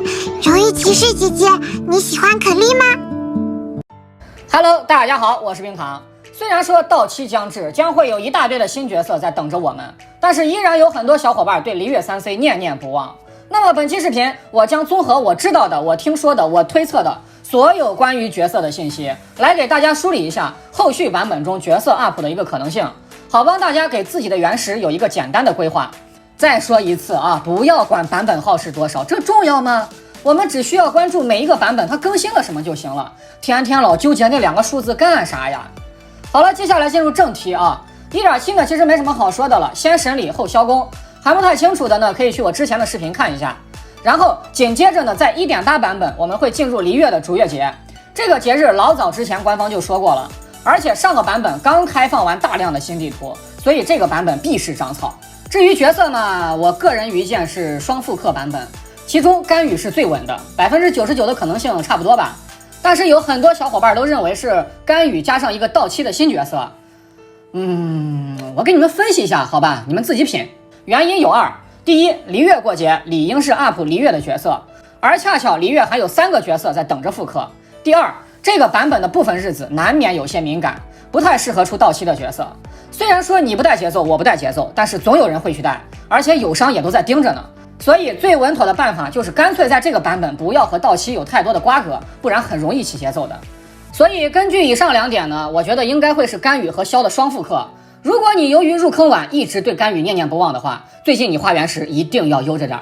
荣誉骑士姐姐，你喜欢可莉吗 ？Hello， 大家好，我是冰糖。虽然说到期将至，将会有一大堆的新角色在等着我们，但是依然有很多小伙伴对璃月3C 念念不忘。那么本期视频，我将综合我知道的、我听说的、我推测的所有关于角色的信息，来给大家梳理一下后续版本中角色 UP 的一个可能性，好帮大家给自己的原石有一个简单的规划。再说一次啊，不要管版本号是多少，这重要吗？我们只需要关注每一个版本它更新了什么就行了，天天老纠结那2个数字干啥呀？好了，接下来进入正题啊。1.7呢其实没什么好说的了，先审理后销工，还不太清楚的呢可以去我之前的视频看一下。然后紧接着呢，在1.8版本我们会进入璃月的逐月节，这个节日老早之前官方就说过了，而且上个版本刚开放完大量的新地图，所以这个版本必是长草。至于角色呢，我个人愚见是双复刻版本，其中甘雨是最稳的，99%的可能性差不多吧。但是有很多小伙伴都认为是甘雨加上一个到期的新角色。我给你们分析一下，好吧，你们自己品。原因有2：第一，璃月过节理应是 UP 璃月的角色，而恰巧璃月还有3个角色在等着复刻。第二，这个版本的部分日子难免有些敏感，不太适合出到期的角色。虽然说你不带节奏，我不带节奏，但是总有人会去带，而且友商也都在盯着呢。所以最稳妥的办法就是干脆在这个版本不要和到期有太多的瓜葛，不然很容易起节奏的。所以根据以上2点呢，我觉得应该会是甘雨和萧的双复刻。如果你由于入坑晚一直对甘雨念念不忘的话，最近你花原石一定要悠着点。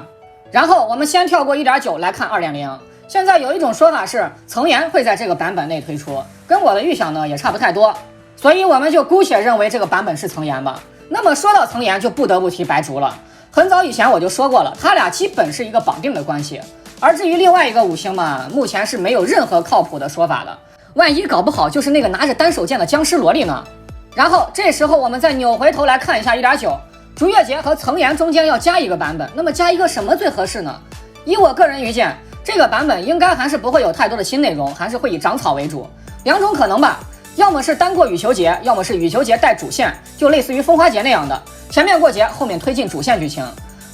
然后我们先跳过 1.9 来看 2.0。现在有一种说法是层岩会在这个版本内推出，跟我的预想呢也差不太多，所以我们就姑且认为这个版本是层岩吧。那么说到层岩，就不得不提白竹了。很早以前我就说过了，他俩基本是一个绑定的关系。而至于另外一个5星嘛，目前是没有任何靠谱的说法的，万一搞不好就是那个拿着单手剑的僵尸萝莉呢。然后这时候我们再扭回头来看一下 1.9， 逐月节和层岩中间要加一个版本，那么加一个什么最合适呢？以我个人愚见，这个版本应该还是不会有太多的新内容，还是会以长草为主。2种可能吧，要么是单过羽球节，要么是羽球节带主线，就类似于风花节那样的，前面过节，后面推进主线剧情。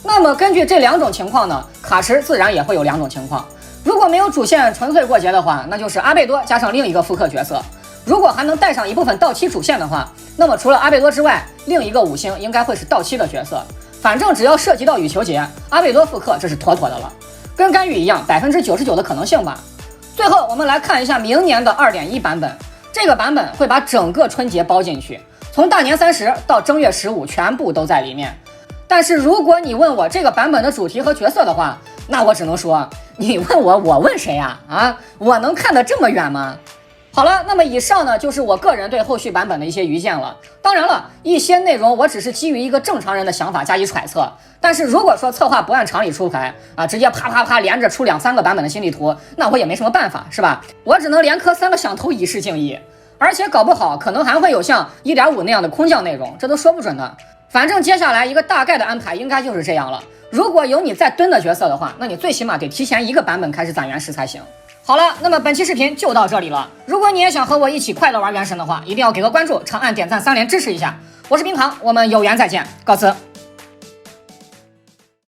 那么根据这2种情况呢，卡池自然也会有2种情况。如果没有主线纯粹过节的话，那就是阿贝多加上另一个复刻角色。如果还能带上一部分到期主线的话，那么除了阿贝多之外，另一个5星应该会是到期的角色。反正只要涉及到羽球节，阿贝多复刻这是妥妥的了，跟甘雨一样，99%的可能性吧。最后我们来看一下明年的 2.1 版本，这个版本会把整个春节包进去，从大年30到正月15全部都在里面。但是如果你问我这个版本的主题和角色的话，那我只能说，你问我，我问谁呀？我能看得这么远吗？好了，那么以上呢就是我个人对后续版本的一些愚见了。当然了，一些内容我只是基于一个正常人的想法加以揣测。但是如果说策划不按常理出牌直接啪啪啪连着出2-3个版本的新地图，那我也没什么办法，是吧？我只能连磕3个响头以示敬意。而且搞不好可能还会有像 1.5 那样的空降内容，这都说不准的。反正接下来一个大概的安排应该就是这样了。如果有你在蹲的角色的话，那你最起码得提前1个版本开始攒原石才行。好了，那么本期视频就到这里了。如果你也想和我一起快乐玩原神的话，一定要给个关注，长按点赞3连支持一下。我是冰糖，我们有缘再见，告辞。